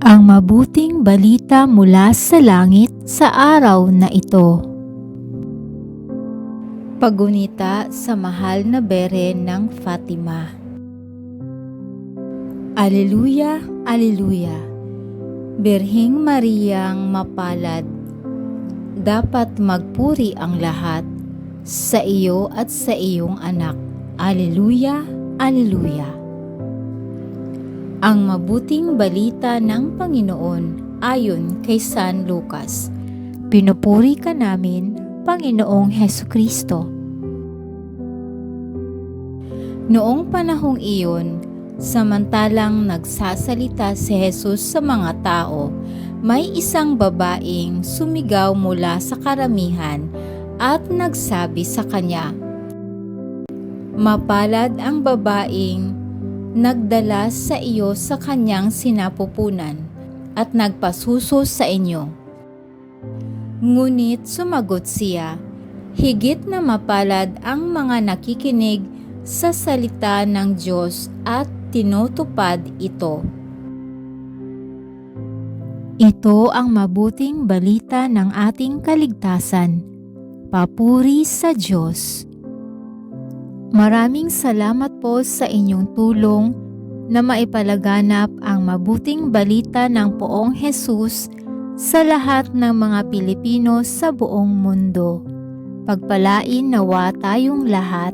Ang mabuting balita mula sa langit sa araw na ito. Pagunita sa mahal na Beren ng Fatima. Aleluya, aleluya. Birhing Mariang mapalad, dapat magpuri ang lahat sa iyo at sa iyong anak. Aleluya, aleluya. Ang mabuting balita ng Panginoon ayon kay San Lucas. Pinupuri ka namin, Panginoong Hesukristo. Noong panahong iyon, samantalang nagsasalita si Jesus sa mga tao, may isang babaeng sumigaw mula sa karamihan at nagsabi sa kanya, "Mapalad ang babaeng nagdala sa iyo sa kanyang sinapupunan at nagpasuso sa inyo." Ngunit sumagot siya, "Higit na mapalad ang mga nakikinig sa salita ng Diyos at tinutupad ito." Ito ang mabuting balita ng ating kaligtasan. Papuri sa Diyos. Maraming salamat po sa inyong tulong na maipalaganap ang mabuting balita ng Poong Jesus sa lahat ng mga Pilipino sa buong mundo. Pagpalain nawa tayong lahat.